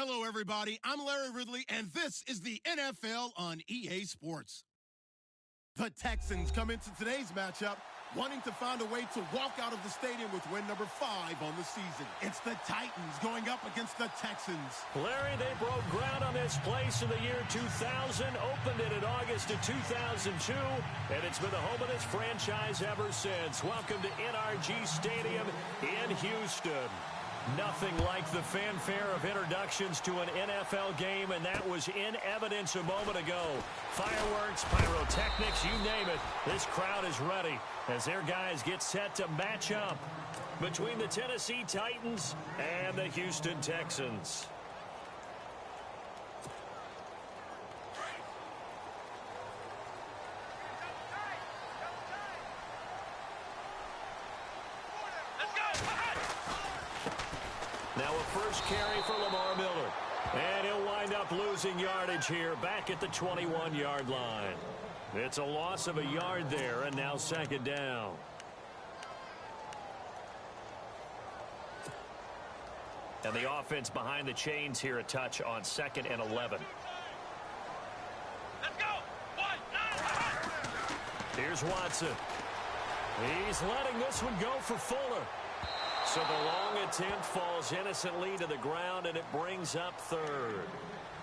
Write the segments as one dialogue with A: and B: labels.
A: Hello, everybody. I'm Larry Ridley, and this is the NFL on EA Sports. The Texans come into today's matchup wanting to find a way to walk out of the stadium with win number 5 on the season. It's the Titans going up against the Texans.
B: Larry, they broke ground on this place in the year 2000, opened it in August of 2002, and it's been the home of this franchise ever since. Welcome to NRG Stadium in Houston. Nothing like the fanfare of introductions to an NFL game, and that was in evidence a moment ago. Fireworks, pyrotechnics, you name it. This crowd is ready as their guys get set to match up between the Tennessee Titans and the Houston Texans. Now a first carry for Lamar Miller. And he'll wind up losing yardage here back at the 21-yard line. It's a loss of a yard there, and now second down. And the offense behind the chains here a touch on 2nd and 11.
C: Let's go!
B: Here's Watson. He's letting this one go for Fuller. So the long attempt falls innocently to the ground, and it brings up third.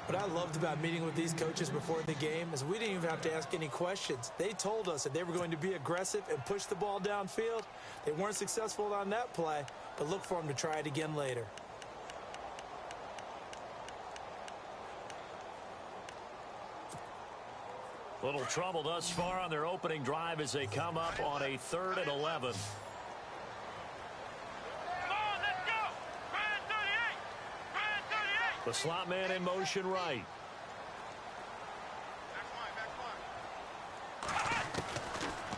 D: What I loved about meeting with these coaches before the game is we didn't even have to ask any questions. They told us that they were going to be aggressive and push the ball downfield. They weren't successful on that play, but look for them to try it again later.
B: Little trouble thus far on their opening drive as they come up on a 3rd and 11. The slot man in motion right.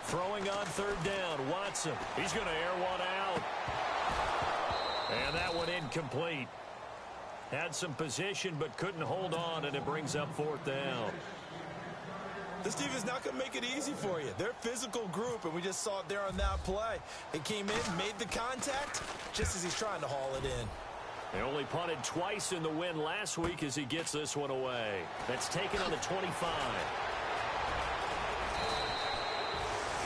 B: Throwing on 3rd down, Watson. He's going to air one out. And that one incomplete. Had some position but couldn't hold on, and it brings up 4th down.
E: This team is not going to make it easy for you. They're a physical group, and we just saw it there on that play. He came in, made the contact, just as he's trying to haul it in.
B: They only punted twice in the win last week as he gets this one away. That's taken on the 25.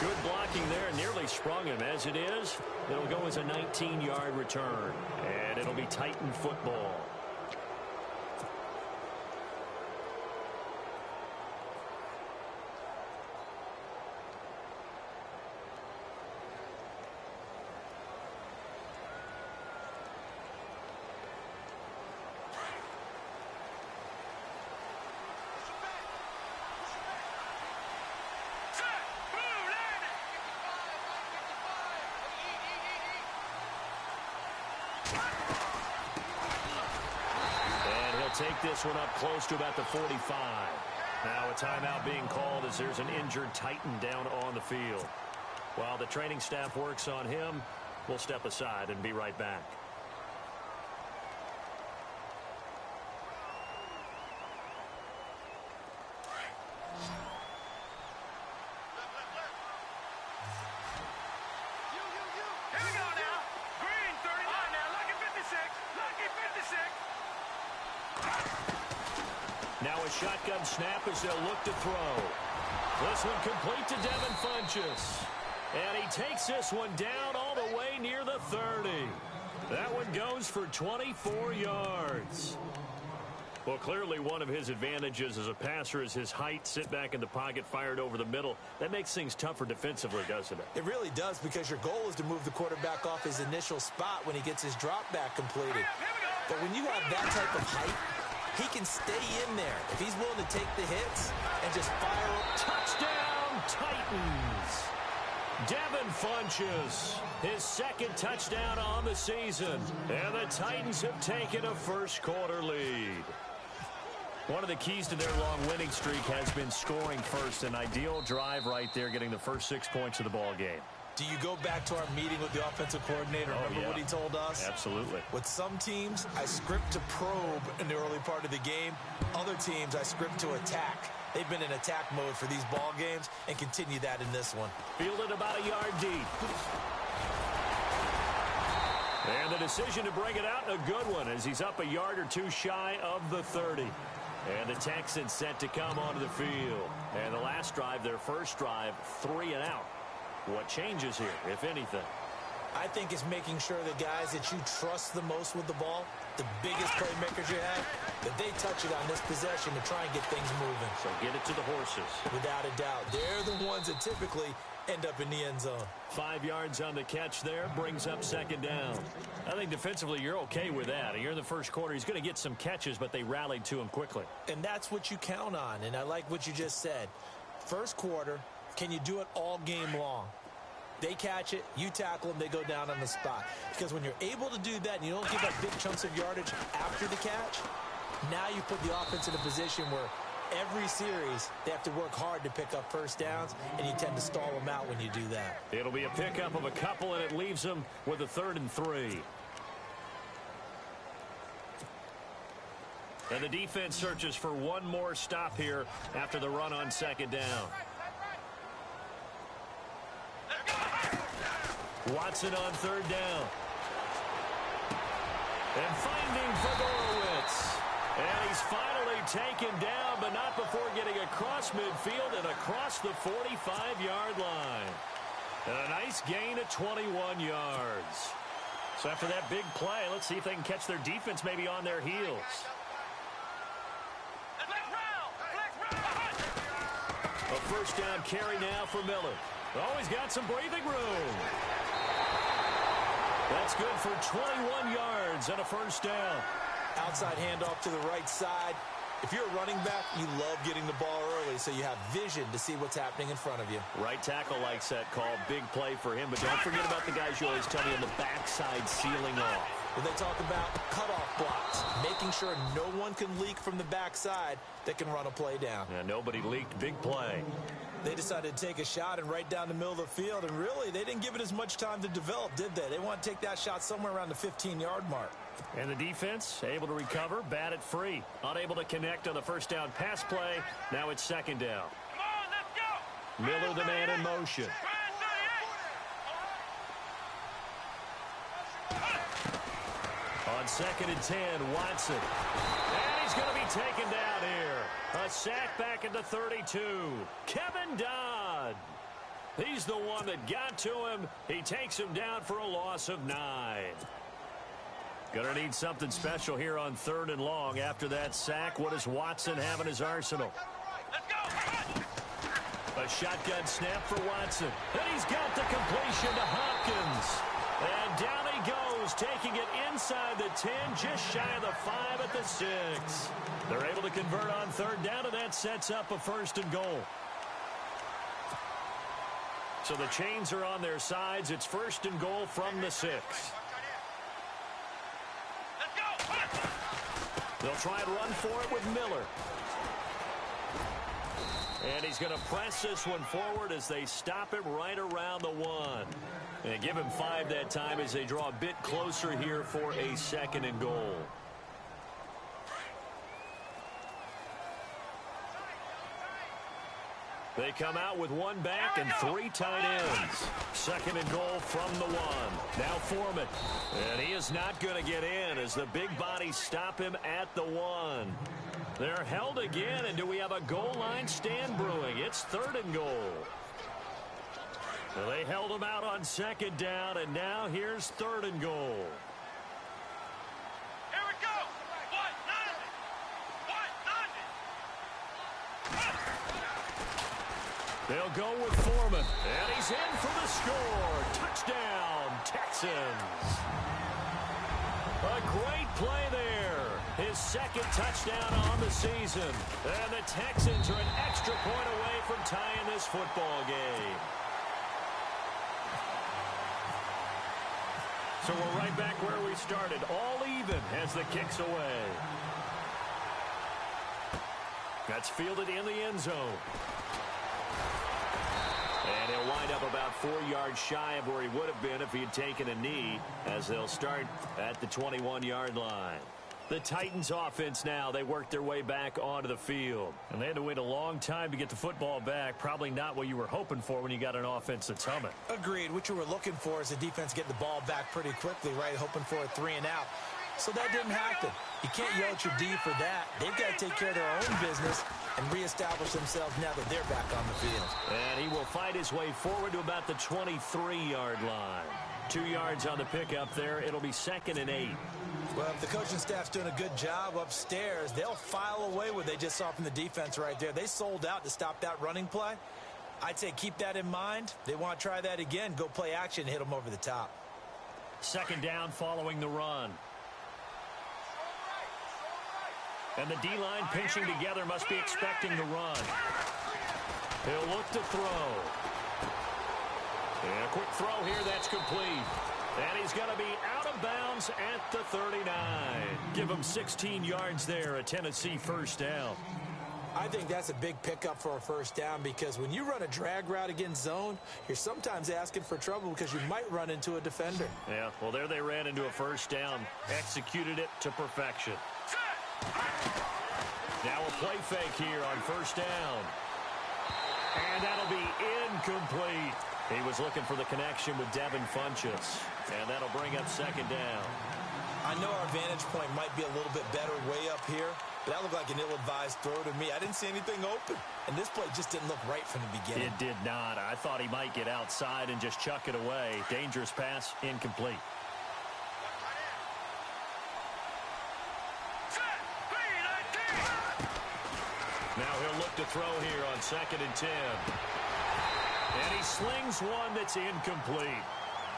B: Good blocking there, nearly sprung him. As it is, it'll go as a 19-yard return, and it'll be Titan football. Take this one up close to about the 45. Now a timeout being called as there's an injured Titan down on the field. While the training staff works on him, we'll step aside and be right back. Now a shotgun snap as they'll look to throw. This one complete to Devin Funchess. And he takes this one down all the way near the 30. That one goes for 24 yards. Well, clearly one of his advantages as a passer is his height. Sit back in the pocket, fired over the middle. That makes things tougher defensively, doesn't it?
D: It really does, because your goal is to move the quarterback off his initial spot when he gets his drop back completed. But when you have that type of height, he can stay in there if he's willing to take the hits and just fire up.
B: Touchdown, Titans! Devin Funchess, his 2nd touchdown on the season. And the Titans have taken a first-quarter lead. One of the keys to their long winning streak has been scoring first. An ideal drive right there, getting the first 6 points of the ball game.
D: Do you go back to our meeting with the offensive coordinator? Remember what he told us?
B: Absolutely.
D: With some teams, I script to probe in the early part of the game. Other teams, I script to attack. They've been in attack mode for these ball games and continue that in this one.
B: Fielded about a yard deep. And the decision to bring it out, a good one, as he's up a yard or two shy of the 30. And the Texans set to come onto the field. And the last drive, their first drive, 3 and out. What changes here, if anything?
D: I think it's making sure the guys that you trust the most with the ball, the biggest playmakers you have, that they touch it on this possession to try and get things moving.
B: So get it to the horses.
D: Without a doubt. They're the ones that typically end up in the end zone.
B: 5 yards on the catch there, brings up second down. I think defensively you're okay with that. You're in the first quarter. He's going to get some catches, but they rallied to him quickly.
D: And that's what you count on, and I like what you just said. First quarter, can you do it all game long? They catch it, you tackle them, they go down on the spot. Because when you're able to do that and you don't give up big chunks of yardage after the catch, now you put the offense in a position where every series they have to work hard to pick up first downs, and you tend to stall them out when you do that.
B: It'll be a pickup of a couple, and it leaves them with a 3rd and 3. And the defense searches for one more stop here after the run on second down. Watson on 3rd down. And finding Fedorowicz. And he's finally taken down, but not before getting across midfield and across the 45-yard line. And a nice gain of 21 yards. So after that big play, let's see if they can catch their defense maybe on their heels. A first down carry now for Miller. Oh, he's got some breathing room. That's good for 21 yards and a first down.
D: Outside handoff to the right side. If you're a running back, you love getting the ball early so you have vision to see what's happening in front of you.
B: Right tackle likes that call. Big play for him. But don't forget about the guys you always tell me on the backside sealing off.
D: When they talk about cutoff blocks, making sure no one can leak from the backside that can run a play down.
B: Yeah, nobody leaked. Big play.
D: They decided to take a shot and right down the middle of the field, and really, they didn't give it as much time to develop, did they? They want to take that shot somewhere around the 15-yard mark.
B: And the defense able to recover, batted free. Unable to connect on the first down pass play. Now it's second down.
C: Come on, let's go.
B: Miller the man in motion. On 2nd and 10, Watson. And he's going to be taken down here. A sack back at the 32. Kevin Dodd. He's the one that got to him. He takes him down for a loss of 9. Going to need something special here on 3rd and long. After that sack, what does Watson have in his arsenal?
C: Let's go.
B: A shotgun snap for Watson. And he's got the completion to Hopkins. And down he goes, taking it inside the 10, just shy of the 5 at the 6. They're able to convert on 3rd down, and that sets up a 1st and goal. So the chains are on their sides. It's 1st and goal from the 6. They'll try and run for it with Miller. And he's going to press this one forward as they stop him right around the 1. And give him 5 that time as they draw a bit closer here for a 2nd and goal. They come out with 1 back and 3 tight ends. 2nd and goal from the 1. Now Foreman. And he is not going to get in as the big bodies stop him at the 1. They're held again, and do we have a goal line stand brewing? It's 3rd and goal. Well, they held him out on 2nd down, and now here's 3rd and goal.
C: Here we go.
B: They'll go with Foreman, and he's in for the score. Touchdown, Texans. A great play there. His 2nd touchdown on the season. And the Texans are an extra point away from tying this football game. So we're right back where we started, all even as the kick's away. That's fielded in the end zone. And he'll wind up about 4 yards shy of where he would have been if he had taken a knee, as they'll start at the 21-yard line. The Titans offense now, they work their way back onto the field. And they had to wait a long time to get the football back. Probably not what you were hoping for when you got an offense that's humming.
D: Agreed. What you were looking for is the defense getting the ball back pretty quickly, right? Hoping for a 3 and out. So that didn't happen. You can't yell at your D for that. They've got to take care of their own business and reestablish themselves now that they're back on the field.
B: And he will fight his way forward to about the 23-yard line. 2 yards on the pickup there. It'll be 2nd and 8.
D: Well, if the coaching staff's doing a good job upstairs, they'll file away what they just saw from the defense right there. They sold out to stop that running play. I'd say keep that in mind. They want to try that again. Go play action, hit them over the top.
B: 2nd down following the run. And the D-line pinching together must be expecting the run. He'll look to throw. And a quick throw here, that's complete. And he's going to be out of bounds at the 39. Give him 16 yards there, a Tennessee first down.
D: I think that's a big pickup for a first down because when you run a drag route against zone, you're sometimes asking for trouble because you might run into a defender.
B: Yeah, well, there they ran into a first down. Executed it to perfection. Now a play fake here on first down. And that'll be incomplete. He was looking for the connection with Devin Funchess. And that'll bring up 2nd down.
D: I know our vantage point might be a little bit better way up here, but that looked like an ill-advised throw to me. I didn't see anything open, and this play just didn't look right from the beginning.
B: It did not. I thought he might get outside and just chuck it away. Dangerous pass, incomplete. Now he'll look to throw here on 2nd and 10. And he slings one that's incomplete.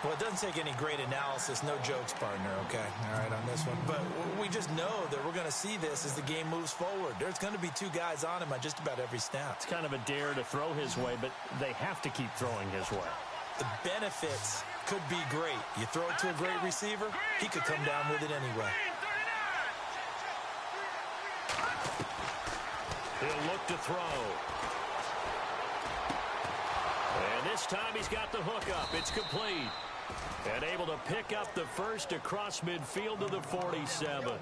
D: Well, it doesn't take any great analysis. No jokes, partner, okay? All right, on this one. But we just know that we're going to see this as the game moves forward. There's going to be 2 guys on him on just about every snap.
B: It's kind of a dare to throw his way, but they have to keep throwing his way.
D: The benefits could be great. You throw it to a great receiver, he could come down with it anyway.
B: He'll look to throw. And this time he's got the hook up. It's complete. And able to pick up the first across midfield to the 47.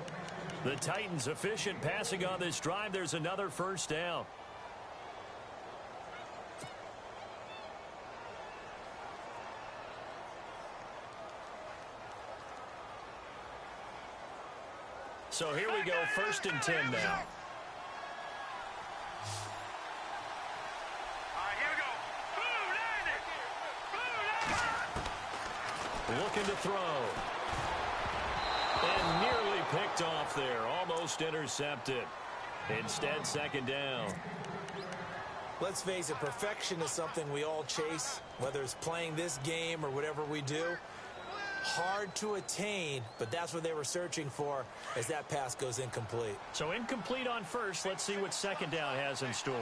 B: The Titans efficient passing on this drive. There's another first down. So here we go, 1st and 10 now. Looking to throw. And nearly picked off there. Almost intercepted. Instead, 2nd down.
D: Let's face it, perfection is something we all chase, whether it's playing this game or whatever we do. Hard to attain, but that's what they were searching for as that pass goes incomplete.
B: So incomplete on first. Let's see what 2nd down has in store.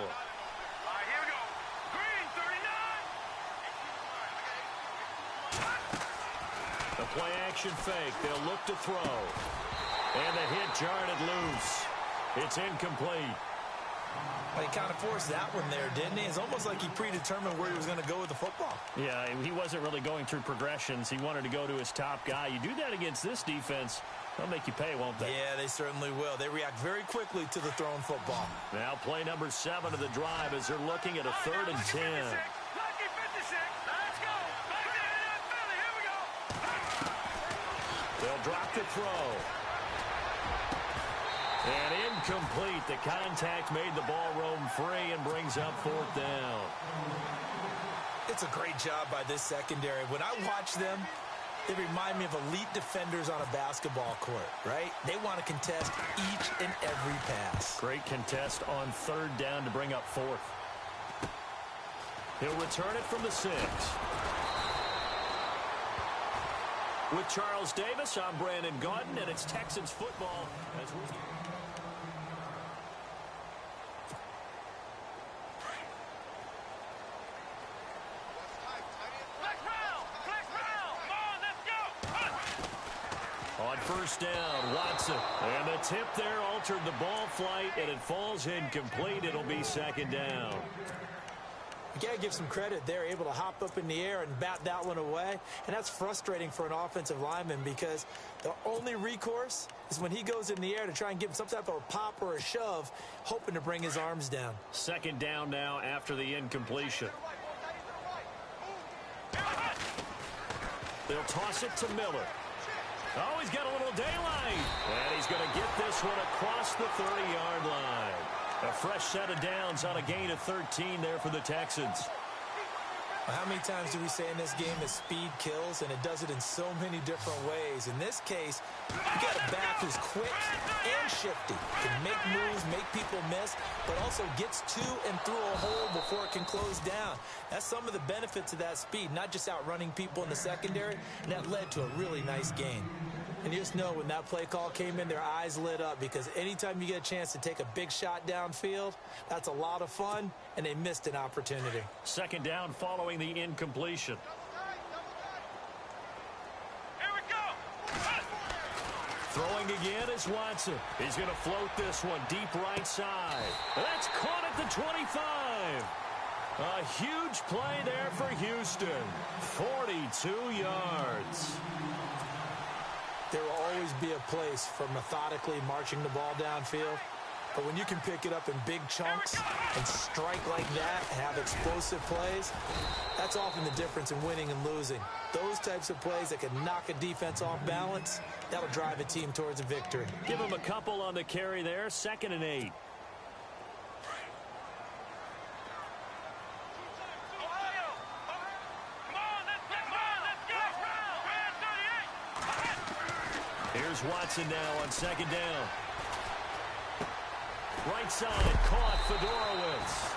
B: The play action fake. They'll look to throw. And the hit jarred it loose. It's incomplete.
D: Well, he kind of forced that one there, didn't he? It's almost like he predetermined where he was going to go with the football.
B: Yeah, he wasn't really going through progressions. He wanted to go to his top guy. You do that against this defense, they'll make you pay, won't they?
D: Yeah, they certainly will. They react very quickly to the thrown football.
B: Now play number 7 of the drive as they're looking at a 3rd and 10. They'll drop the throw. And incomplete. The contact made the ball roam free and brings up 4th down.
D: It's a great job by this secondary. When I watch them, they remind me of elite defenders on a basketball court, right? They want to contest each and every pass.
B: Great contest on 3rd down to bring up 4th. He'll return it from the 6. With Charles Davis, I'm Brandon Gaudin, and it's Texans football as we... On 1st down, Watson. And the tip there altered the ball flight, and it falls incomplete. It'll be 2nd down.
D: You got to give some credit. They're able to hop up in the air and bat that one away. And that's frustrating for an offensive lineman because the only recourse is when he goes in the air to try and give him some type of a pop or a shove, hoping to bring his arms down.
B: Second down now after the incompletion. They'll toss it to Miller. Oh, he's got a little daylight. And he's going to get this one across the 30-yard line. A fresh set of downs on a gain of 13 there for the Texans.
D: Well, how many times do we say in this game that speed kills, and it does it in so many different ways? In this case, you got a back who's quick and shifty, can make moves, make people miss, but also gets to and through a hole before it can close down. That's some of the benefits of that speed, not just outrunning people in the secondary, and that led to a really nice gain. And you just know when that play call came in, their eyes lit up because anytime you get a chance to take a big shot downfield, that's a lot of fun, and they missed an opportunity.
B: Second down following the incompletion.
C: Here we go.
B: Throwing again is Watson. He's going to float this one deep right side. That's caught at the 25. A huge play there for Houston. 42 yards.
D: There will always be a place for methodically marching the ball downfield. But when you can pick it up in big chunks and strike like that and have explosive plays, that's often the difference in winning and losing. Those types of plays that can knock a defense off balance, that'll drive a team towards a victory.
B: Give him a couple on the carry there. 2nd and 8. Here's Watson now on 2nd down. Right side, caught Fedorowicz.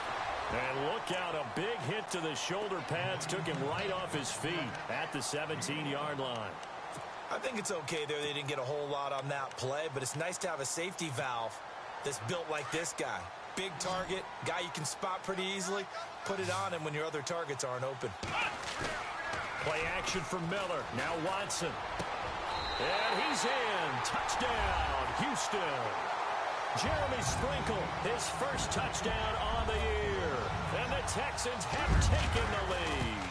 B: And look out, a big hit to the shoulder pads took him right off his feet at the 17-yard line.
E: I think it's okay there. They didn't get a whole lot on that play, but it's nice to have a safety valve that's built like this guy. Big target, guy you can spot pretty easily. Put it on him when your other targets aren't open.
B: Play action from Miller. Now Watson. And he's in. Touchdown, Houston. Jeremy Sprinkle, his first touchdown on the year. And the Texans have taken the lead.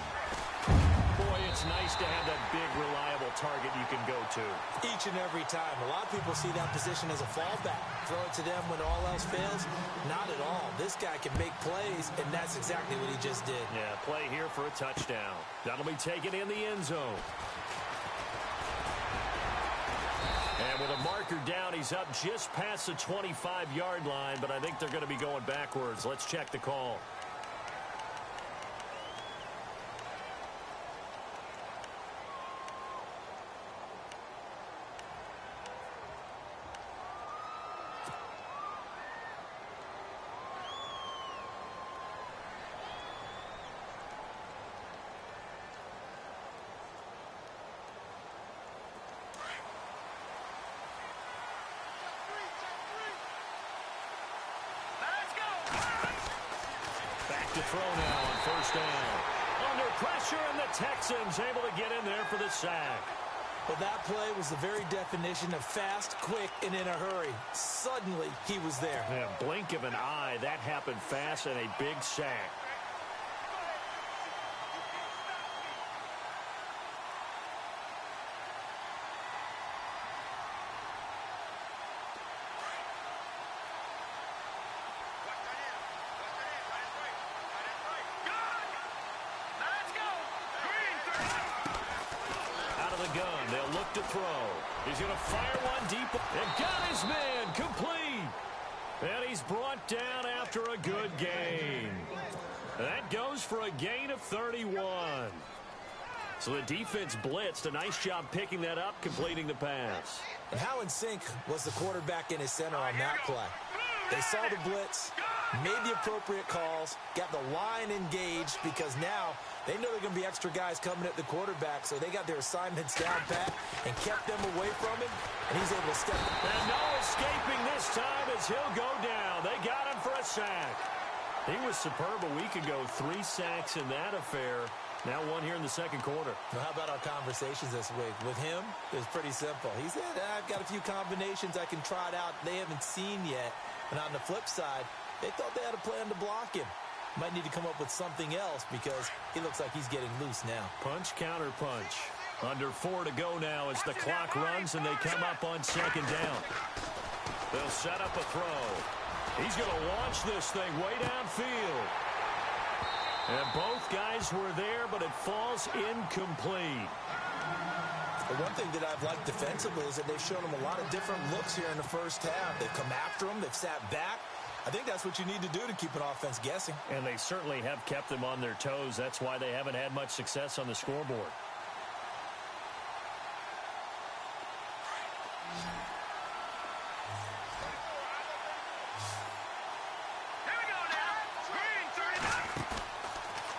B: Boy, it's nice to have that big, reliable target you can go to.
D: Each and every time. A lot of people see that position as a fallback. Throw it to them when all else fails. Not at all. This guy can make plays, and that's exactly what he just did.
B: Yeah, play here for a touchdown. That'll be taken in the end zone. And with a marker down, he's up just past the 25-yard line, but I think they're going to be going backwards. Let's check the call. To throw now on 1st down. Under pressure, and the Texans able to get in there for the sack.
D: Well, that play was the very definition of fast, quick, and in a hurry. Suddenly, he was there.
B: Yeah, blink of an eye. That happened fast and a big sack. Gun. They'll look to throw. He's going to fire one deep. And got his man complete. And he's brought down after a good gain. That goes for a gain of 31. So the defense blitzed. A nice job picking that up, completing the pass.
D: And how in sync was the quarterback in his center on that play? They saw the blitz, made the appropriate calls, got the line engaged because now they know they're going to be extra guys coming at the quarterback, so they got their assignments down pat and kept them away from him, and he's able to step.
B: And no escaping this time as he'll go down. They got him for a sack. He was superb a week ago. 3 sacks in that affair. Now 1 here in the second quarter.
D: Well, how about our conversations this week? With him, it was pretty simple. He said, I've got a few combinations I can try it out they haven't seen yet. And on the flip side, they thought they had a plan to block him. Might need to come up with something else because he looks like he's getting loose now.
B: Punch, counter punch. Under 4 to go now as the clock runs and they come up on second down. They'll set up a throw. He's going to launch this thing way downfield. And both guys were there, but it falls incomplete.
D: The one thing that I've liked defensively is that they've shown him a lot of different looks here in the first half. They've come after him. They've sat back. I think that's what you need to do to keep an offense guessing.
B: And they certainly have kept them on their toes. That's why they haven't had much success on the scoreboard.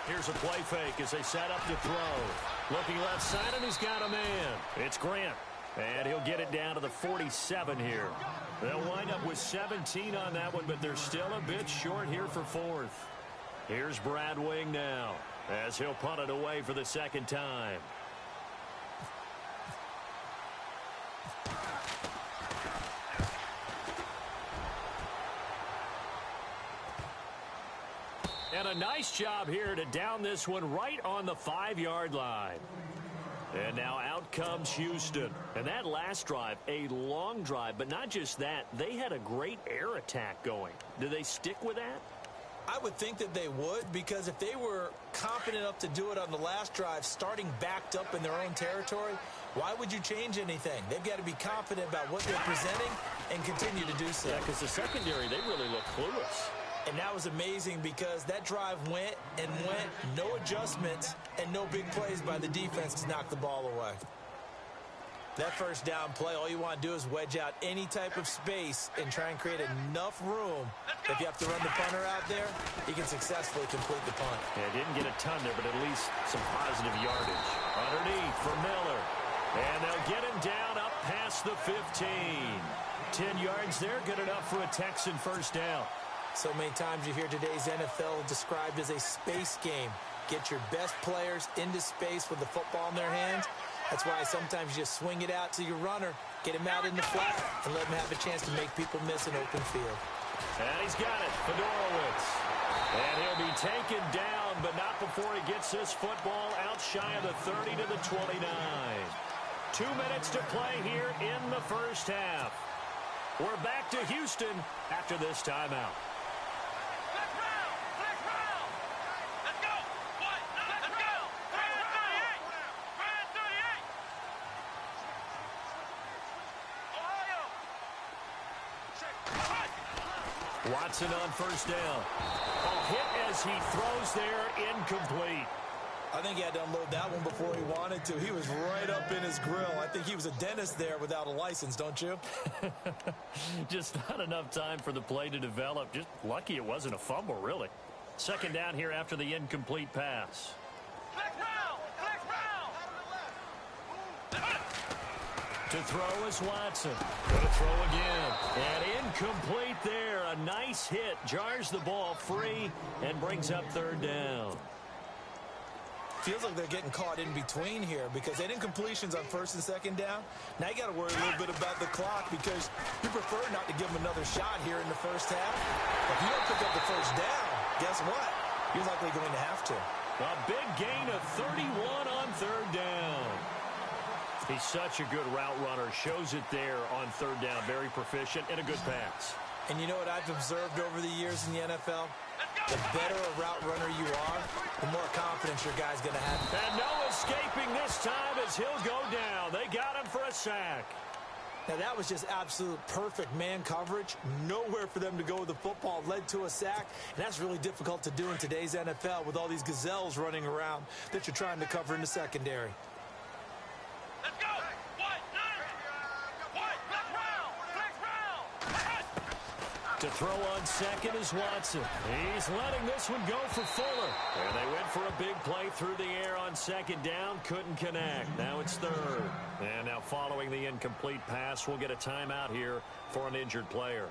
B: Here's a play fake as they set up to throw. Looking left side, and he's got a man. It's Grant. And he'll get it down to the 47 here. They'll wind up with 17 on that one, but they're still a bit short here for fourth. Here's Brad Wing now as he'll punt it away for the second time. And a nice job here to down this one right on the 5-yard line. And now out comes Houston. And that last drive, a long drive, but not just that. They had a great air attack going. Do they stick with that?
D: I would think that they would, because if they were confident enough to do it on the last drive, starting backed up in their own territory, why would you change anything? They've got to be confident about what they're presenting and continue to do so.
B: Yeah, because the secondary, they really look clueless.
D: And that was amazing because that drive went and went, no adjustments, and no big plays by the defense to knock the ball away. That first down play, all you want to do is wedge out any type of space and try and create enough room. If you have to run the punter out there, he can successfully complete the punt.
B: Yeah, didn't get a ton there, but at least some positive yardage. Underneath for Miller. And they'll get him down up past the 15. 10 yards there, good enough for a Texan first down.
D: So many times you hear today's NFL described as a space game. Get your best players into space with the football in their hands. That's why sometimes you just swing it out to your runner, get him out in the flat, and let him have a chance to make people miss an open field.
B: And he's got it, Fedorowicz. And he'll be taken down, but not before he gets this football out shy of the 30 to the 29. 2 minutes to play here in the first half. We're back to Houston after this timeout. Watson on first down. A hit as he throws there, incomplete.
D: I think he had to unload that one before he wanted to. He was right up in his grill. I think he was a dentist there without a license, don't you?
B: Just not enough time for the play to develop. Just lucky it wasn't a fumble, really. Second down here after the incomplete pass. To throw is Watson. Going to throw again. And incomplete there. A nice hit. Jars the ball free and brings up third down.
D: Feels like they're getting caught in between here because they did incompletions on first and second down. Now you got to worry a little bit about the clock because you prefer not to give them another shot here in the first half. If you don't pick up the first down, guess what? You're likely going to have to.
B: A big gain of 31 on third down. He's such a good route runner. Shows it there on third down. Very proficient and a good pass.
D: And you know what I've observed over the years in the NFL? The better a route runner you are, the more confidence your guy's going to have.
B: And no escaping this time as he'll go down. They got him for a sack.
D: Now, that was just absolute perfect man coverage. Nowhere for them to go with the football. Led to a sack. And that's really difficult to do in today's NFL with all these gazelles running around that you're trying to cover in the secondary.
C: Let's go!
B: To throw on second is Watson. He's letting this one go for Fuller. And they went for a big play through the air on second down. Couldn't connect. Now it's third. And now following the incomplete pass, we'll get a timeout here for an injured player.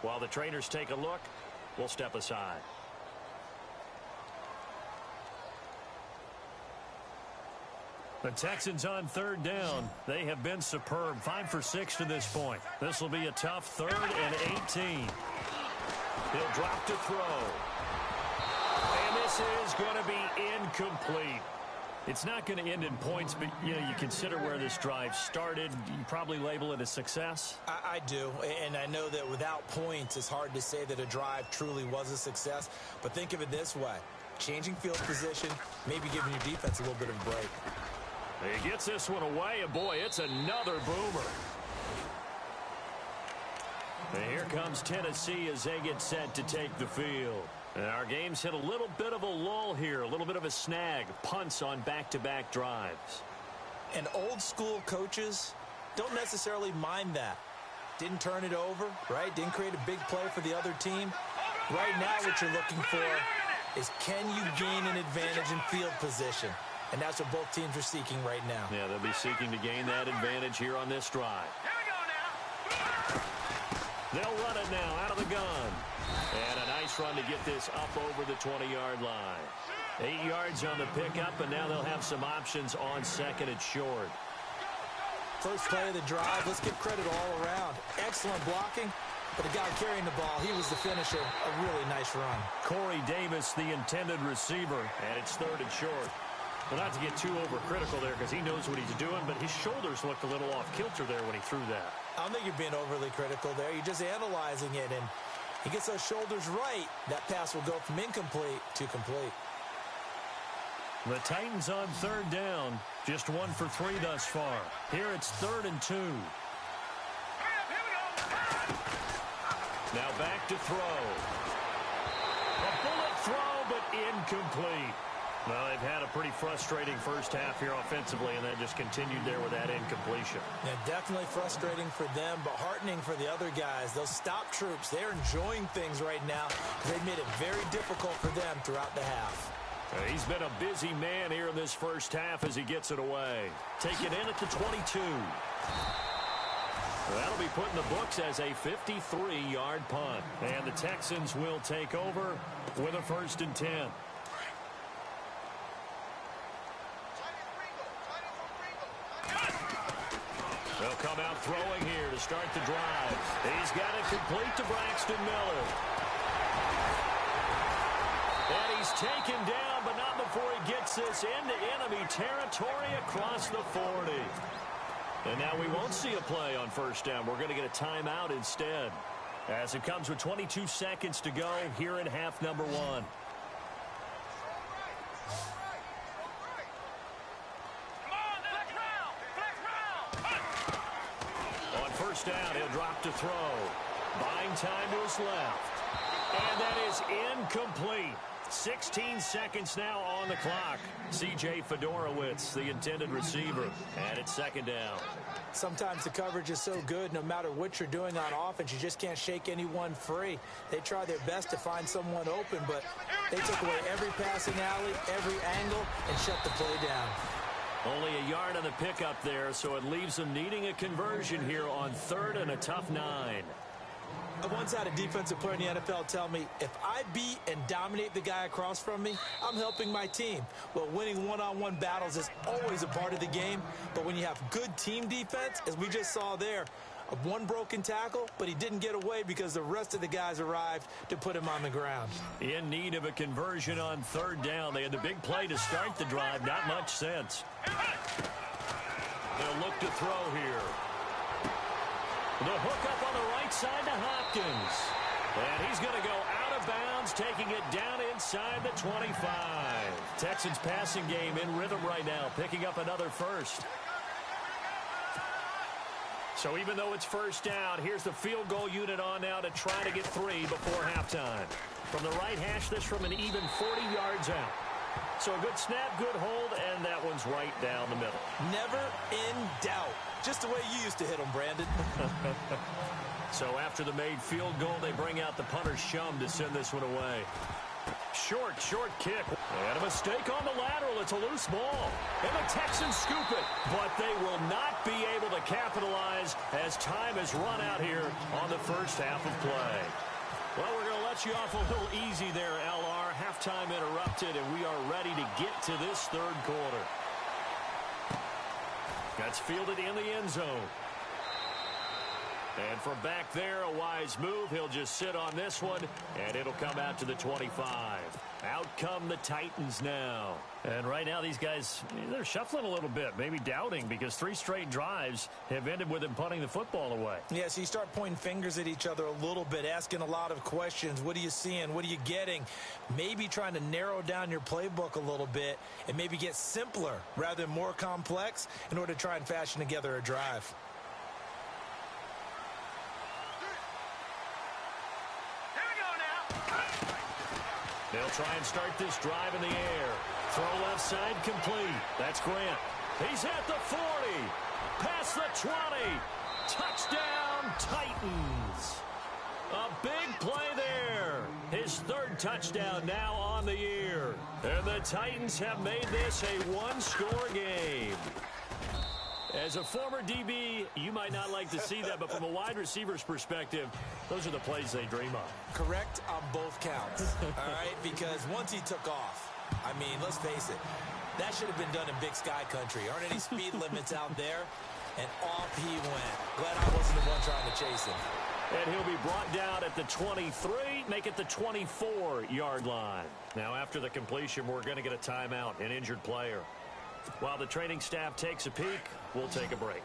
B: While the trainers take a look, we'll step aside. The Texans on third down. They have been superb. 5 for 6 to this point. This will be a tough 3rd and 18. He'll drop to throw. this is going to be incomplete. It's not going to end in points, but you consider where this drive started. You probably label it a success.
D: I do, and I know that without points, it's hard to say that a drive truly was a success. But think of it this way. Changing field position, maybe giving your defense a little bit of a break.
B: He gets this one away, and boy, it's another boomer. And here comes Tennessee as they get set to take the field. And our game's hit a little bit of a lull here, a little bit of a snag. Punts on back-to-back drives.
D: And old-school coaches don't necessarily mind that. Didn't turn it over, right? Didn't create a big play for the other team. Right now what you're looking for is can you gain an advantage in field position? And that's what both teams are seeking right now.
B: Yeah, they'll be seeking to gain that advantage here on this drive.
C: Here we go now.
B: They'll run it now out of the gun. And a nice run to get this up over the 20-yard line. 8 yards on the pickup, and now they'll have some options on second and short.
D: First play of the drive, let's give credit all around. Excellent blocking, but the guy carrying the ball, he was the finisher. A really nice run.
B: Corey Davis, the intended receiver, and it's third and short. Well, not to get too overcritical there because he knows what he's doing, but his shoulders looked a little off kilter there when he threw that.
D: I don't think you're being overly critical there. You're just analyzing it, and he gets those shoulders right. That pass will go from incomplete to complete.
B: The Titans on third down. Just 1 for 3 thus far. Here it's 3rd and 2. Now back to throw. A bullet throw, but incomplete. Well, they've had a pretty frustrating first half here offensively, and that just continued there with that incompletion.
D: Yeah, definitely frustrating for them, but heartening for the other guys. Those stop troops, they're enjoying things right now. They've made it very difficult for them throughout the half.
B: He's been a busy man here in this first half as he gets it away. Take it in at the 22. That'll be put in the books as a 53-yard punt. And the Texans will take over with a 1st and 10. They'll come out throwing here to start the drive. He's got it complete to Braxton Miller. And he's taken down, but not before he gets this into enemy territory across the 40. And now we won't see a play on first down. We're going to get a timeout instead. As it comes with 22 seconds to go here in half number 1. First down, he'll drop to throw. Buying time to his left. And that is incomplete. 16 seconds now on the clock. C.J. Fedorowicz, the intended receiver. And it's 2nd down.
D: Sometimes the coverage is so good, no matter what you're doing on offense, you just can't shake anyone free. They try their best to find someone open, but they took away every passing alley, every angle, and shut the play down.
B: Only a yard on the pickup there, so it leaves them needing a conversion here on 3rd and a tough 9.
D: I once had a defensive player in the NFL tell me, if I beat and dominate the guy across from me, I'm helping my team. Well, winning one-on-one battles is always a part of the game, but when you have good team defense, as we just saw there, one broken tackle, but he didn't get away because the rest of the guys arrived to put him on the ground.
B: In need of a conversion on 3rd down. They had the big play to start the drive. Not much sense. They'll look to throw here. The hook up on the right side to Hopkins. And he's going to go out of bounds, taking it down inside the 25. Texans passing game in rhythm right now, picking up another first. So even though it's first down, here's the field goal unit on now to try to get 3 before halftime. From the right hash, this from an even 40 yards out. So a good snap, good hold, and that one's right down the middle.
D: Never in doubt. Just the way you used to hit them, Brandon.
B: So after the made field goal, they bring out the punter Shum to send this one away. Short kick. And a mistake on the lateral. It's a loose ball. And the Texans scoop it. But they will not be able to capitalize as time has run out here on the first half of play. Well, we're going to let you off a little easy there, LR. Halftime interrupted, and we are ready to get to this 3rd quarter. That's fielded in the end zone. And from back there, a wise move. He'll just sit on this one, and it'll come out to the 25. Out come the Titans now. And right now these guys, they're shuffling a little bit, maybe doubting, because 3 straight drives have ended with them punting the football away.
E: Yeah, so you start pointing fingers at each other a little bit, asking a lot of questions. What are you seeing? What are you getting? Maybe trying to narrow down your playbook a little bit and maybe get simpler rather than more complex in order to try and fashion together a drive.
B: They'll try and start this drive in the air. Throw left side complete. That's Grant. He's at the 40. Past the 20. Touchdown, Titans. A big play there. His 3rd touchdown now on the year. And the Titans have made this a 1-score game. As a former DB, you might not like to see that, but from a wide receiver's perspective, those are the plays they dream of.
E: Correct on both counts, all right? Because once he took off, I mean, let's face it, that should have been done in Big Sky country. Aren't any speed limits out there? And off he went. Glad I wasn't the one trying to chase him.
B: And he'll be brought down at the 23, make it the 24-yard line. Now, after the completion, we're going to get a timeout, an injured player. While the training staff takes a peek, we'll take a break.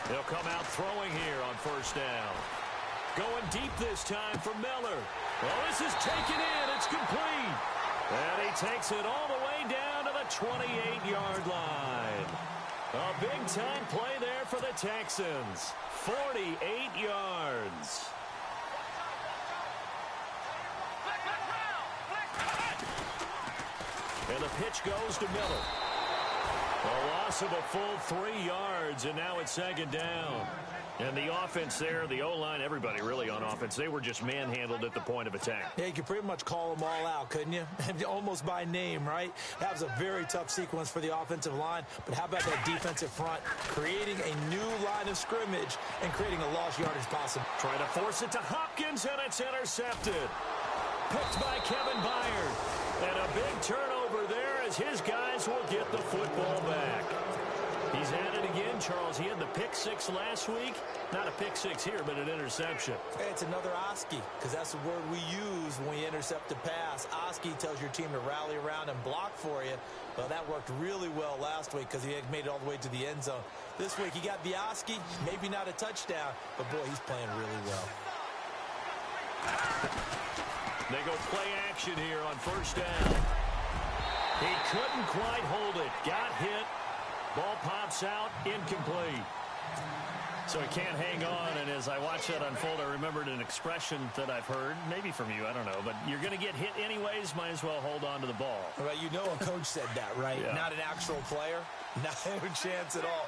B: They'll come out throwing here on 1st down. Going deep this time for Miller. Well, this is taken in. It's complete. And he takes it all the way down to the 28-yard line. A big-time play there for the Texans. 48 yards. And the pitch goes to Miller. A loss of a full 3 yards, and now it's 2nd down. And the offense there, the O-line, everybody really on offense, they were just manhandled at the point of attack.
E: Yeah, you could pretty much call them all out, couldn't you? Almost by name, right? That was a very tough sequence for the offensive line. But how about that defensive front creating a new line of scrimmage and creating a lost yardage possible?
B: Trying to force it to Hopkins, and it's intercepted. Picked by Kevin Byard. And a big turnover there as his guys will get the football back. He's at it again, Charles. He had the pick 6 last week. Not a pick 6 here, but an interception.
E: Hey, it's another Oski, because that's the word we use when we intercept a pass. Oski tells your team to rally around and block for you. Well, that worked really well last week because he had made it all the way to the end zone. This week, he got the Oski, maybe not a touchdown, but, boy, he's playing really well.
B: They go play action here on 1st down. He couldn't quite hold it. Got hit. Ball pops out. Incomplete. So he can't hang on, and as I watched that unfold, I remembered an expression that I've heard, maybe from you, I don't know, but you're going to get hit anyways, might as well hold on to the ball.
E: Well, you know a coach said that, right?
B: Yeah.
E: Not an actual player. Not a chance at all.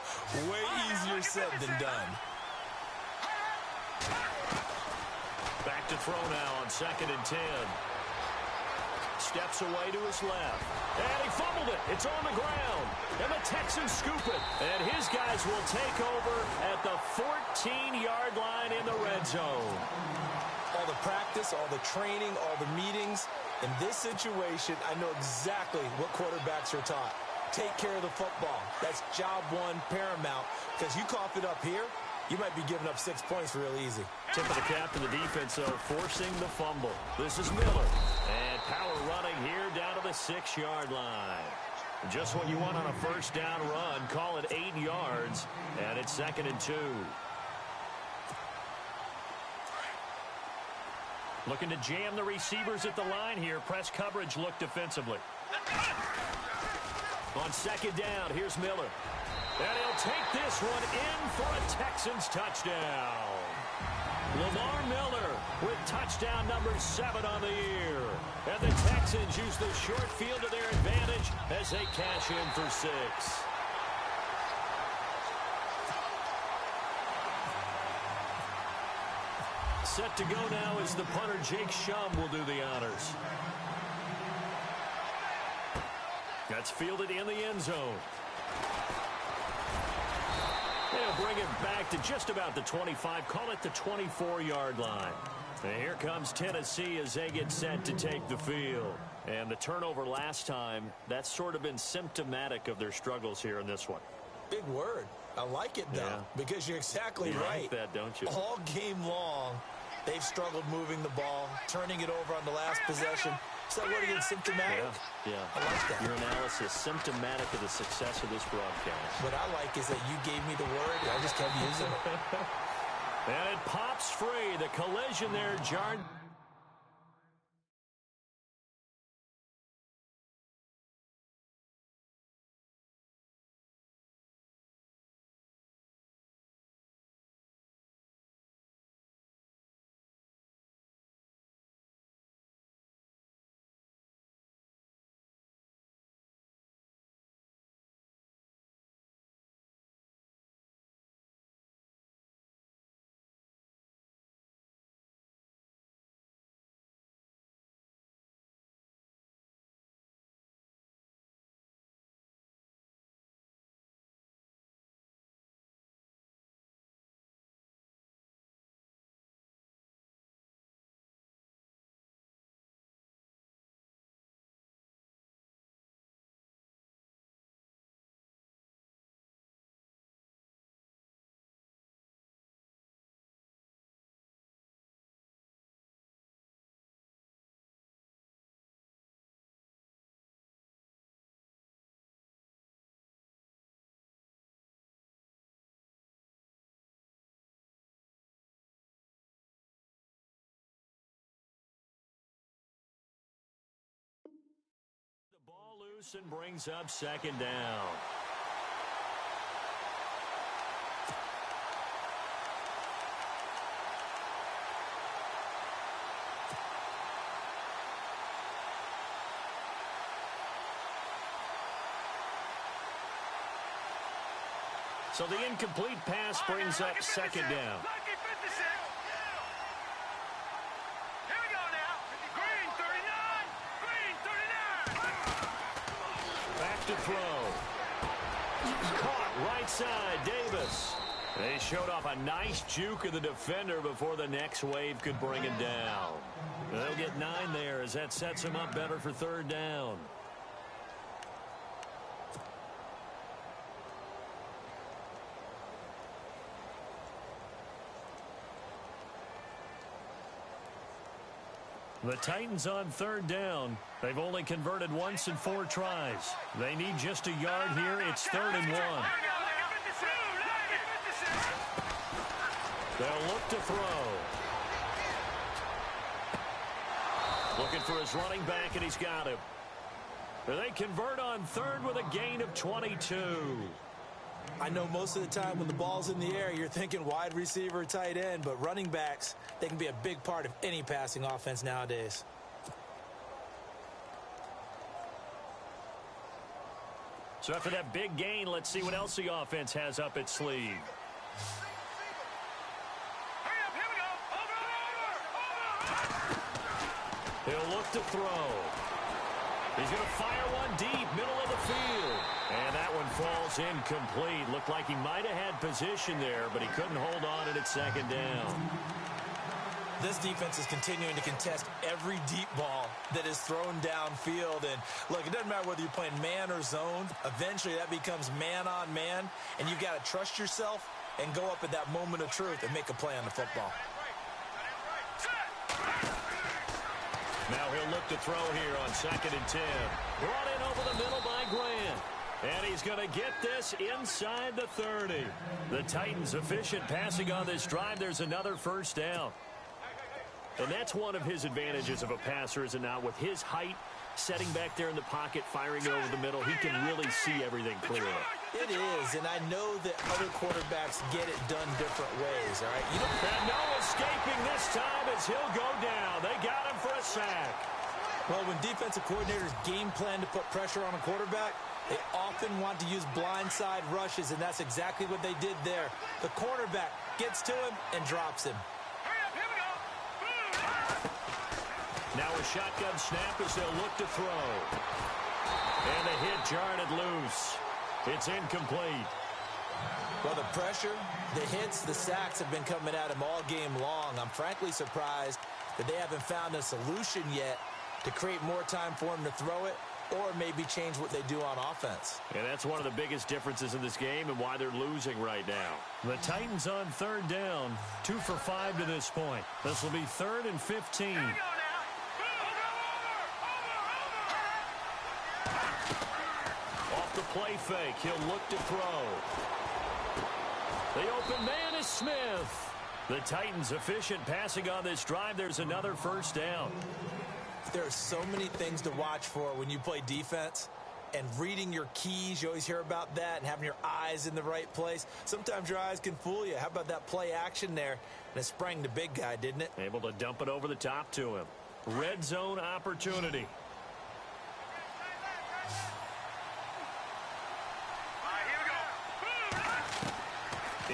E: Way easier said than done.
B: Back to throw now on 2nd and 10. Steps away to his left. And he fumbled it. It's on the ground. And the Texans scoop it. And his guys will take over at the 14-yard line in the red zone.
E: All the practice, all the training, all the meetings. In this situation, I know exactly what quarterbacks are taught. Take care of the football. That's job one, paramount. Because you cough it up here, you might be giving up 6 points real easy.
B: Tip of the cap to the defense, though, forcing the fumble. This is Miller. And power running here down to the 6-yard line. Just what you want on a 1st down run. Call it 8 yards. And it's 2nd and 2. Looking to jam the receivers at the line here. Press coverage look defensively. On 2nd down, here's Miller. And he'll take this one in for a Texans touchdown. Lamar Miller with touchdown number 7 on the year. And the Texans use the short field to their advantage as they cash in for 6. Set to go now as the punter Jake Shum will do the honors. That's fielded in the end zone. They'll bring it back to just about the 25. Call it the 24-yard line. And here comes Tennessee as they get set to take the field. And the turnover last time, that's sort of been symptomatic of their struggles here in this one.
E: Big word. I like it, though, because you're exactly right.
B: You like that, don't you?
E: All game long, they've struggled moving the ball, turning it over on the last possession. Is that word again, symptomatic?
B: Yeah.
E: I like that.
B: Your analysis, symptomatic of the success of this broadcast.
E: What I like is that you gave me the word, and I just kept using it.
B: And it pops free. The collision there jarred. The ball loose and brings up second down. So the incomplete pass brings up second down. Back to throw. Caught right side, Davis. They showed off a nice juke of the defender before the next wave could bring him down. They'll get 9 there as that sets him up better for third down. The Titans on third down. They've only converted once in 4 tries. They need just a yard here. It's 3rd and 1. They'll look to throw. Looking for his running back, and he's got him. They convert on 3rd with a gain of 22.
D: I know most of the time when the ball's in the air, you're thinking wide receiver, tight end, but running backs, they can be a big part of any passing offense nowadays.
B: So after that big gain, let's see what else the offense has up its sleeve. He'll look to throw. He's going to fire one deep, middle of the field. And that one falls incomplete. Looked like he might have had position there, but he couldn't hold on and it's second down.
E: This defense is continuing to contest every deep ball that is thrown downfield. And, look, it doesn't matter whether you're playing man or zone. Eventually, that becomes man-on-man, and you've got to trust yourself and go up at that moment of truth and make a play on the football.
B: Now he'll look to throw here on 2nd and 10. Brought in over the middle by Grant. And he's going to get this inside the 30. The Titans efficient passing on this drive. There's another first down. And that's one of his advantages of a passer, is it not? With his height, setting back there in the pocket, firing it over the middle, he can really see everything clearly.
E: It is, and I know that other quarterbacks get it done different ways, all right?
B: And no escaping this time as he'll go down. They got him for a sack.
D: Well, when defensive coordinators game plan to put pressure on a quarterback, they often want to use blindside rushes, and that's exactly what they did there. The cornerback gets to him and drops him.
B: Now a shotgun snap as they'll look to throw. And the hit jarred it loose. It's incomplete.
E: Well, the pressure, the hits, the sacks have been coming at him all game long. I'm frankly surprised that they haven't found a solution yet to create more time for him to throw it
D: or maybe change what they do on offense.
B: And that's one of the biggest differences in this game and why they're losing right now. The Titans on third down, 2 for 5 to this point. This will be 3rd and 15. Off the play fake, he'll look to throw. The open man is Smith. The Titans efficient passing on this drive. There's another first down.
D: There are so many things to watch for when you play defense. And reading your keys, you always hear about that, and having your eyes in the right place. Sometimes your eyes can fool you. How about that play action there? And it sprang the big guy, didn't it?
B: Able to dump it over the top to him. Red zone opportunity.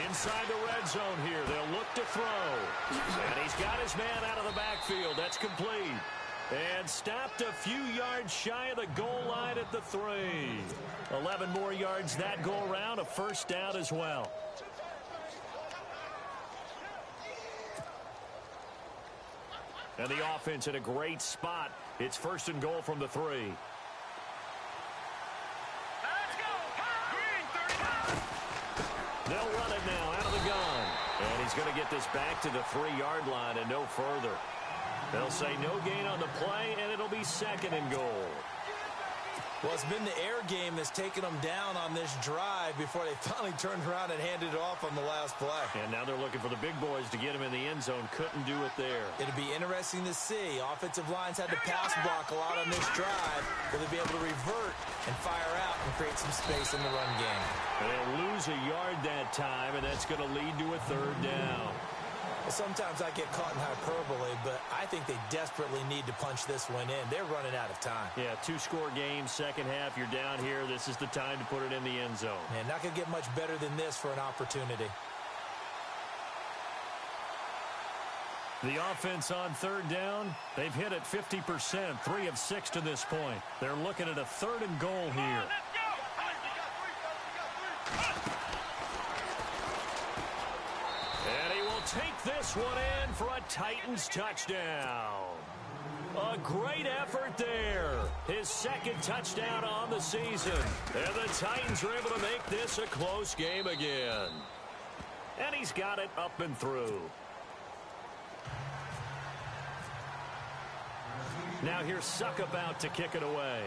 B: Inside the red zone here. They'll look to throw. And he's got his man out of the backfield. That's complete. And stopped a few yards shy of the goal line at the 3. 11 more yards that go around. A first down as well. And the offense in a great spot. It's 1st and goal from the 3. They'll run it now out of the gun. And he's going to get this back to the 3-yard line and no further. They'll say no gain on the play, and it'll be 2nd and goal.
D: Well, it's been the air game that's taken them down on this drive before they finally turned around and handed it off on the last play.
B: And now they're looking for the big boys to get him in the end zone. Couldn't do it there.
D: It'll be interesting to see. Offensive lines had to pass block a lot on this drive. Will they be able to revert and fire out and create some space in the run game?
B: And they'll lose a yard that time, and that's going to lead to a 3rd down.
D: Well, sometimes I get caught in hyperbole, but I think they desperately need to punch this one in. They're running out of time.
B: Yeah, 2-score game, second half. You're down here. This is the time to put it in the end zone.
D: Man, not going to get much better than this for an opportunity.
B: The offense on 3rd down, they've hit it 50%, 3 of 6 to this point. They're looking at a 3rd and goal here. And he will take this one in for a Titans touchdown. A great effort there. His 2nd touchdown on the season. And the Titans are able to make this a close game again. And he's got it up and through. Now here's Suckup out to kick it away.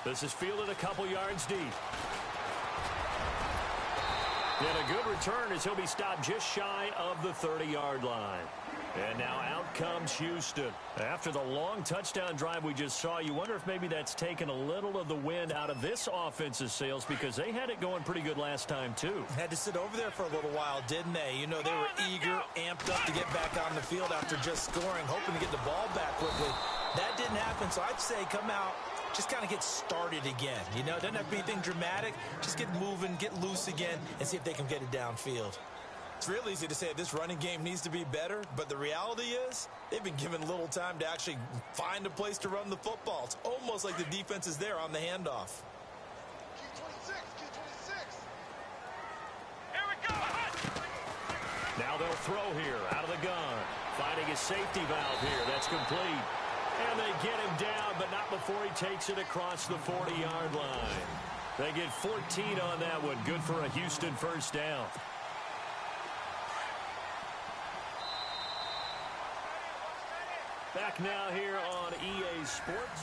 B: This is fielded a couple yards deep. And a good return as he'll be stopped just shy of the 30-yard line. And now out comes Houston. After the long touchdown drive we just saw, you wonder if maybe that's taken a little of the wind out of this offense's sails because they had it going pretty good last time, too.
D: Had to sit over there for a little while, didn't they? You know, they were eager, amped up to get back on the field after just scoring, hoping to get the ball back quickly. That didn't happen, so I'd say come out, just kind of get started again. You know, it doesn't have to be anything dramatic. Just get moving, get loose again, and see if they can get it downfield. It's real easy to say this running game needs to be better, but the reality is they've been given little time to actually find a place to run the football. It's almost like the defense is there on the handoff.
C: Here we go.
B: Now they'll throw here out of the gun. Finding his safety valve here. That's complete. And they get him down, but not before he takes it across the 40-yard line. They get 14 on that one. Good for a Houston first down. Back now here on EA Sports.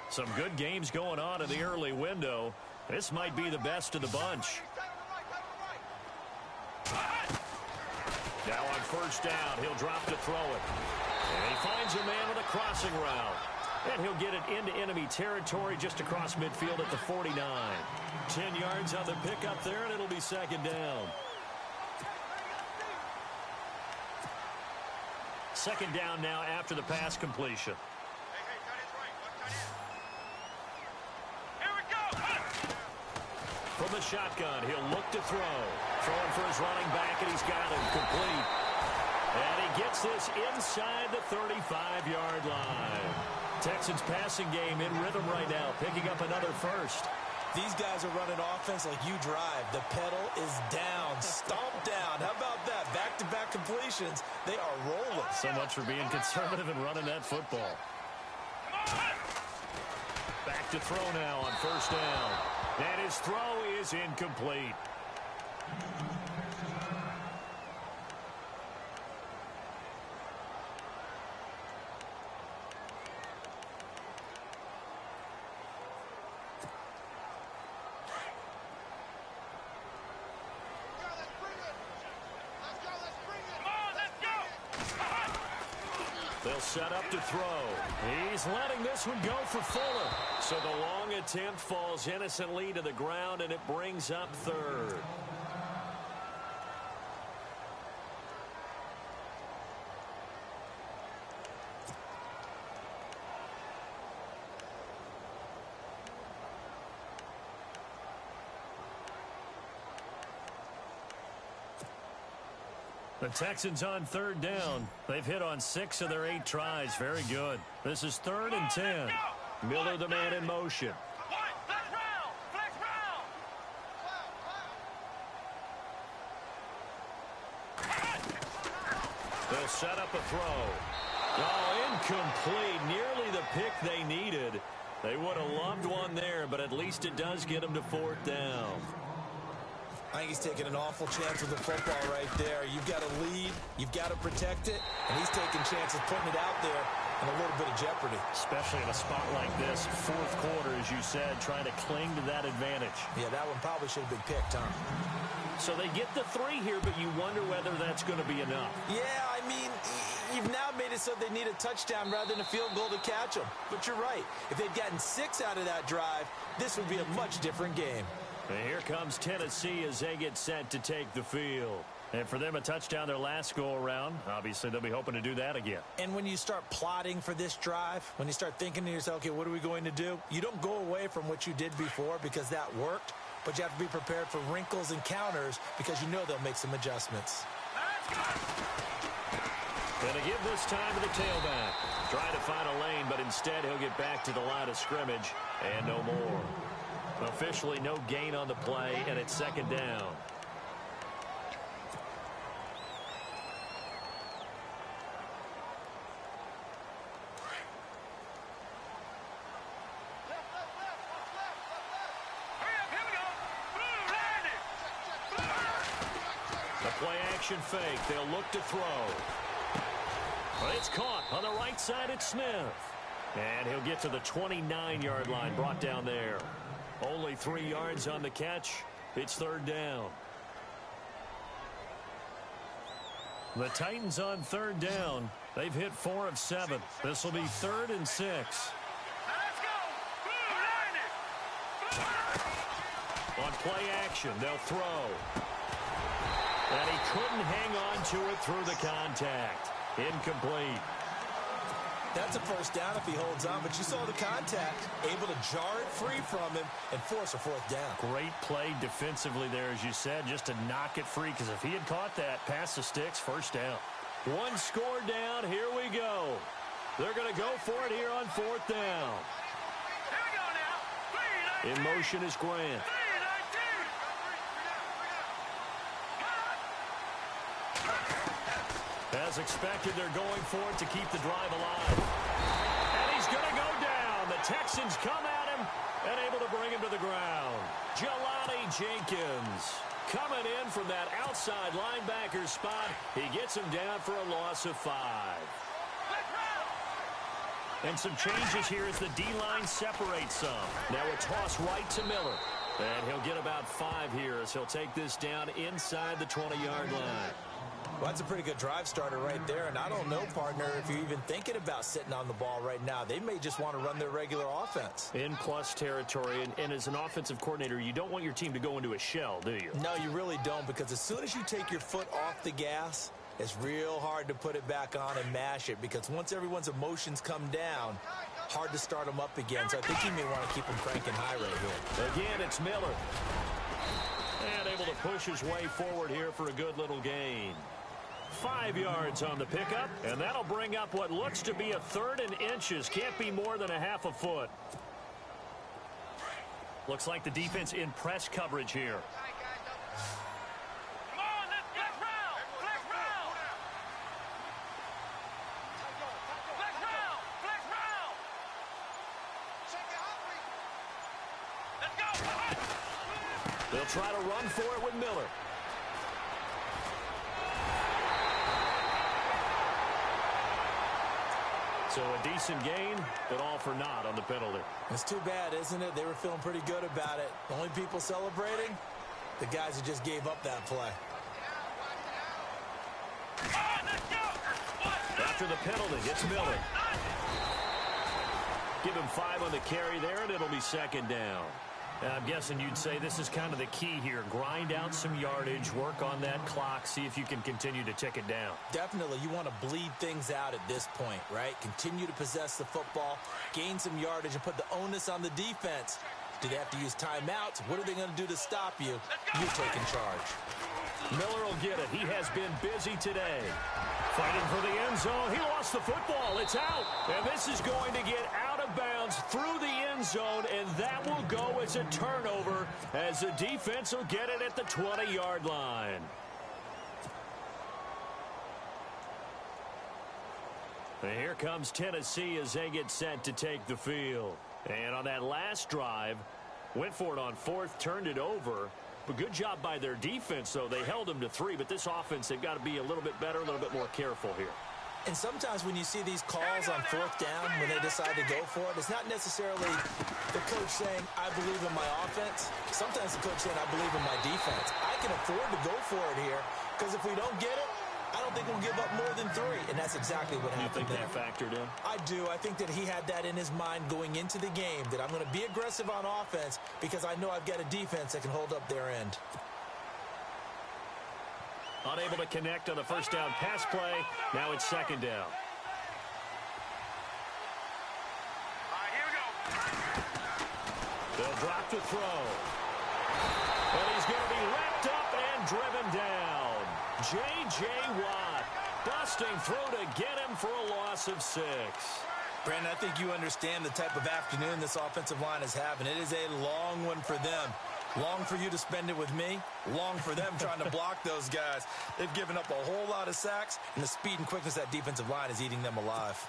B: Some good games going on in the early window. This might be the best of the bunch. Now on first down, he'll drop to throw it. And he finds a man with a crossing route. And he'll get it into enemy territory just across midfield at the 49. 10 yards on the pickup there, and it'll be second down. Second down now after the pass completion.
C: Here we go.
B: From the shotgun, he'll look to throw. Throwing for his running back, and he's got him complete. And he gets this inside the 35-yard line. Texans passing game in rhythm right now, picking up another first.
E: these guys are running offense like you drive, the pedal is down, stomp down. How about that? Back-to-back completions. They are rolling.
B: So much for being conservative and running that football. Back to throw now on first down. And his throw is incomplete. They'll set up to throw. He's letting this one go for Fuller. So the long attempt falls innocently to the ground, and it brings up third. The Texans on third down. They've hit on 6 of their 8 tries. Very good. This is 3rd and 10. Miller, the man in motion. They'll set up a throw. Oh, incomplete. Nearly the pick they needed. They would have loved one there, but at least it does get them to 4th down.
E: I think he's taking an awful chance with the football right there. You've got to lead, you've got to protect it, and he's taking chances putting it out there in a little bit of jeopardy.
B: Especially in a spot like this, 4th quarter, as you said, trying to cling to that advantage.
E: Yeah, that one probably should have been picked, huh?
B: So they get the 3 here, but you wonder whether that's going to be enough.
E: Yeah, I mean, you've now made it so they need a touchdown rather than a field goal to catch them. But you're right. If they'd gotten 6 out of that drive, this would be a much different game.
B: And here comes Tennessee as they get set to take the field. And for them, a touchdown their last go-around. Obviously, they'll be hoping to do that again.
E: And when you start plotting for this drive, when you start thinking to yourself, okay, what are we going to do? You don't go away from what you did before because that worked, but you have to be prepared for wrinkles and counters because you know they'll make some adjustments.
B: Going to give this time to the tailback. Trying to find a lane, but instead he'll get back to the line of scrimmage and no more. Officially no gain on the play, and it's 2nd down. The play action fake. They'll look to throw. But it's caught on the right side. It's Smith. And he'll get to the 29-yard line, brought down there. Only 3 yards on the catch. It's 3rd down. The Titans on 3rd down. They've hit 4 of 7. This will be 3rd and 6. On play action, they'll throw. And he couldn't hang on to it through the contact. Incomplete.
E: That's a 1st down if he holds on, but you saw the contact, able to jar it free from him and force a 4th down.
B: Great play defensively there, as you said, just to knock it free, because if he had caught that, past the sticks, 1st down. 1 score down, here we go. They're going to go for it here on 4th down.
C: Here we go now.
B: In motion is Grant. As expected, they're going for it to keep the drive alive. And he's going to go down. The Texans come at him and able to bring him to the ground. Jelani Jenkins coming in from that outside linebacker spot. He gets him down for a loss of 5. And some changes here as the D-line separates some. Now a toss right to Miller. And he'll get about 5 here as he'll take this down inside the 20-yard line.
E: Well, that's a pretty good drive starter right there, and I don't know, partner, if you're even thinking about sitting on the ball right now. They may just want to run their regular offense.
B: In plus territory, and as an offensive coordinator, you don't want your team to go into a shell, do you?
E: No, you really don't, because as soon as you take your foot off the gas, it's real hard to put it back on and mash it, because once everyone's emotions come down, hard to start them up again. So I think you may want to keep them cranking high right here.
B: Again, it's Miller. And able to push his way forward here for a good little gain. 5 yards on the pickup, and that'll bring up what looks to be a 3rd and inches. Can't be more than a half a foot. Looks like the defense in press coverage here.
C: Come on, let's get round. Flex round. Flex round. Flex round. Let's go.
B: They'll try to run for it with Miller. So a decent gain, but all for naught on the penalty.
D: It's too bad, isn't it? They were feeling pretty good about it. The only people celebrating, the guys who just gave up that play.
B: After the penalty, it's Miller. Give him 5 on the carry there, and it'll be second down. And I'm guessing you'd say this is kind of the key here. Grind out some yardage, work on that clock, see if you can continue to tick it down.
D: Definitely, you want to bleed things out at this point, right? Continue to possess the football, gain some yardage, and put the onus on the defense. Do they have to use timeouts? What are they going to do to stop you? You're taking charge.
B: Miller will get it. He has been busy today. Fighting for the end zone. He lost the football. It's out. And this is going to get out of bounds through the end zone, and that will go as a turnover as the defense will get it at the 20-yard line. And here comes Tennessee as they get set to take the field. And on that last drive, went for it on 4th, turned it over. But good job by their defense, though. They held them to 3, but this offense, they've got to be a little bit better, a little bit more careful here.
D: And sometimes when you see these calls on 4th down, when they decide to go for it, it's not necessarily the coach saying, I believe in my offense. Sometimes the coach saying, I believe in my defense. I can afford to go for it here, because if we don't get it, I don't think we'll give up more than 3, and that's exactly what happened there.
B: You think that factored in?
D: I do. I think that he had that in his mind going into the game, that I'm going to be aggressive on offense because I know I've got a defense that can hold up their end.
B: Unable to connect on the first down pass play. Now it's second down.
C: All right, here we go.
B: They'll drop to throw. And he's going to be wrapped up and driven down. J.J. Watt busting through to get him for a loss of 6.
E: Brandon, I think you understand the type of afternoon this offensive line is having. It is a long one for them. Long for you to spend it with me. Long for them trying to block those guys. They've given up a whole lot of sacks, and the speed and quickness of that defensive line is eating them alive.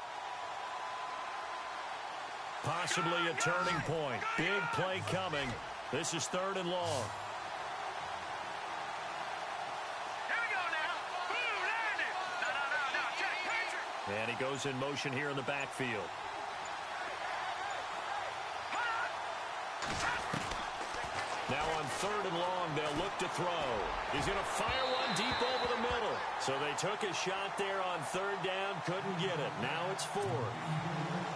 B: Possibly a turning point. Big play coming. This is 3rd and long. And he goes in motion here in the backfield. Now on 3rd and long, they'll look to throw. He's going to fire one deep over the middle. So they took a shot there on 3rd down, couldn't get it. Now it's 4th.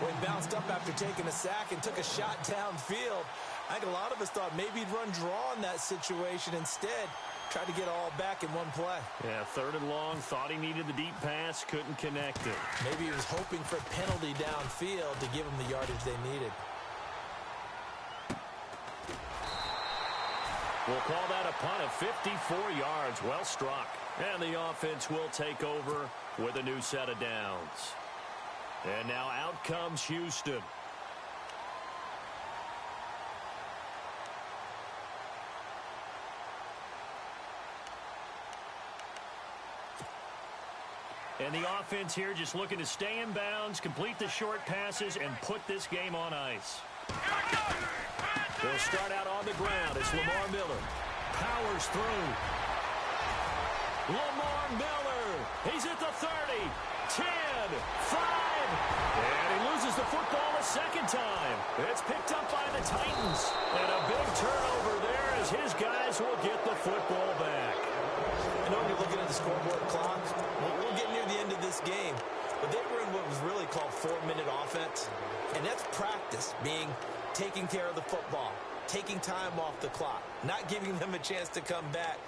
D: Well, he bounced up after taking a sack and took a shot downfield. I think a lot of us thought maybe he'd run draw in that situation. Instead, tried to get it all back in one play.
B: Yeah, 3rd and long, thought he needed the deep pass, couldn't connect it.
D: Maybe he was hoping for a penalty downfield to give him the yardage they needed.
B: We'll call that a punt of 54 yards. Well struck. And the offense will take over with a new set of downs. And now out comes Houston. And the offense here just looking to stay in bounds, complete the short passes, and put this game on ice. They'll start out on the ground. It's Lamar Miller. Powers through. Lamar Miller. He's at the 30, 10, 5. And he loses the football a second time. It's picked up by the Titans. And a big turnover there as his guys will get the football back.
D: I know when you're looking at the scoreboard clock, we'll get near the end of this game. But they were in what was really called 4-minute offense. And that's practice, being taking care of the football, taking time off the clock, not giving them a chance to come back.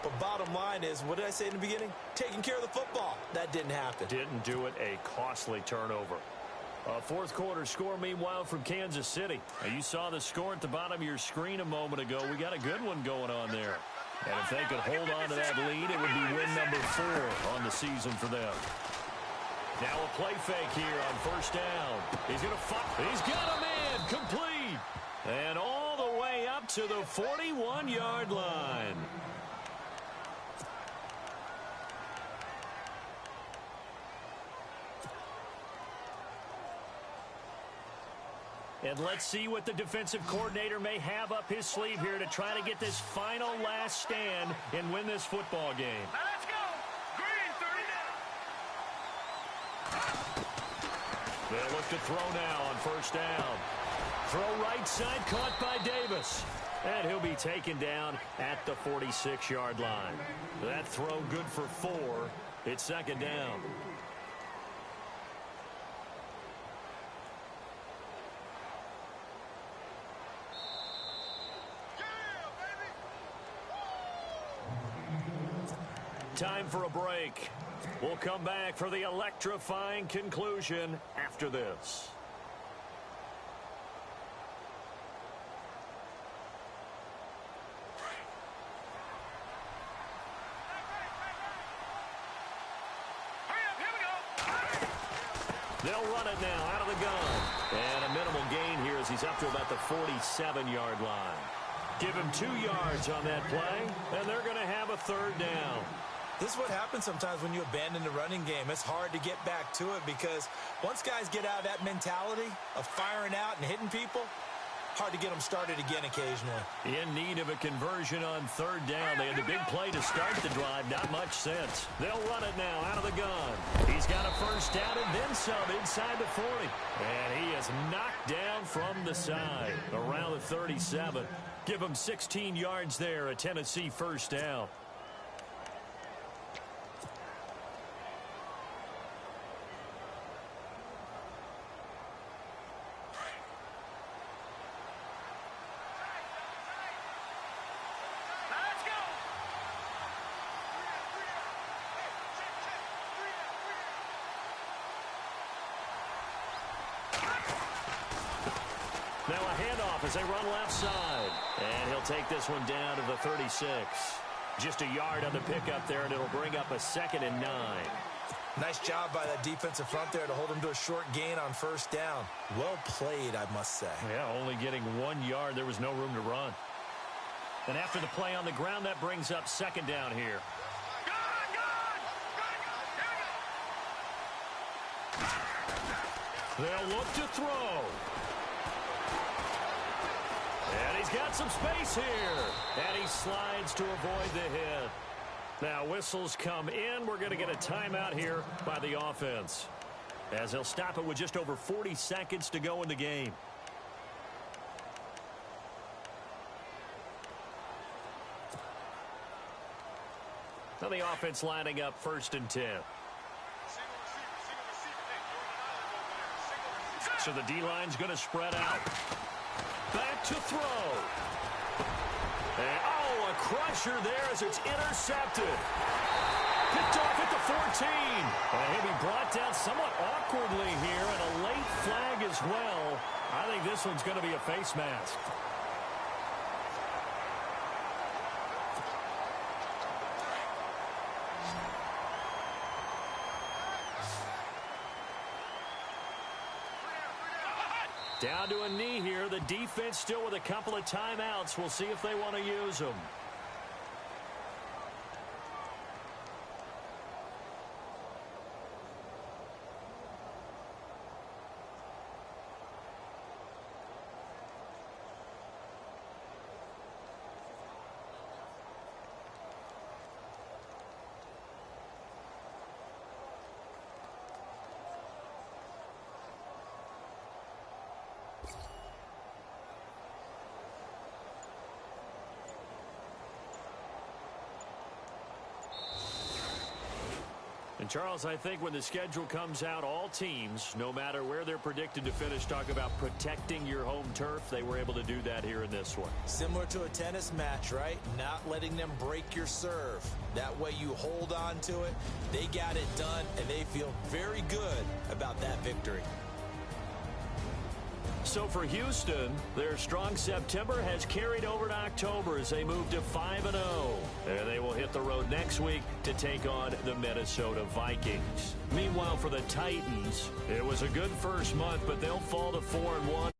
D: But bottom line is, what did I say in the beginning? Taking care of the football. That didn't happen.
B: Didn't do it. A costly turnover. A 4th quarter score, meanwhile, from Kansas City. Now, you saw the score at the bottom of your screen a moment ago. We got a good one going on there. And if they could hold on to that lead, it would be win number 4 on the season for them. Now a play fake here on 1st down. He's going to fight. He's got a man complete. And all the way to the 41-yard line. And let's see what the defensive coordinator may have up his sleeve here to try to get this final last stand and win this football game.
C: Now let's go. Green, 30 down.
B: They'll look to throw now on first down. Throw right side, caught by Davis. And he'll be taken down at the 46-yard line. That throw good for 4. It's second down. Time for a break. We'll come back for the electrifying conclusion after this. They'll run it now out of the gun. And a minimal gain here as he's up to about the 47-yard line. Give him 2 yards on that play, and they're going to have a third down.
E: This is what happens sometimes when you abandon the running game. It's hard to get back to it because once guys get out of that mentality of firing out and hitting people, hard to get them started again occasionally.
B: In need of a conversion on third down. They had the big play to start the drive. Not much sense. They'll run it now out of the gun. He's got a first down and then some inside the 40. And he is knocked down from the side around the 37. Give him 16 yards there, a Tennessee first down. Now a handoff as they run left side. And he'll take this one down to the 36. Just a yard on the pickup there, and it'll bring up a 2nd and 9.
E: Nice job by that defensive front there to hold him to a short gain on first down. Well played, I must say.
B: Yeah, only getting 1 yard. There was no room to run. And after the play on the ground, that brings up second down here. They'll look to throw. And he's got some space here. And he slides to avoid the hit. Now whistles come in. We're going to get a timeout here by the offense, as they'll stop it with just over 40 seconds to go in the game. Now the offense lining up 1st and 10. So the D-line's going to spread out. Back to throw. And, a crusher there as it's intercepted. Picked off at the 14. And he'll be brought down somewhat awkwardly here, and a late flag as well. I think this one's going to be a face mask. Down to a knee here. The defense still with a couple of timeouts. We'll see if they want to use them. And Charles, I think when the schedule comes out, all teams, no matter where they're predicted to finish, talk about protecting your home turf. They were able to do that here in this one.
E: Similar to a tennis match, right? Not letting them break your serve. That way you hold on to it. They got it done, and they feel very good about that victory.
B: So for Houston, their strong September has carried over to October as they move to 5-0. And they will hit the road next week to take on the Minnesota Vikings. Meanwhile, for the Titans, it was a good first month, but they'll fall to 4-1.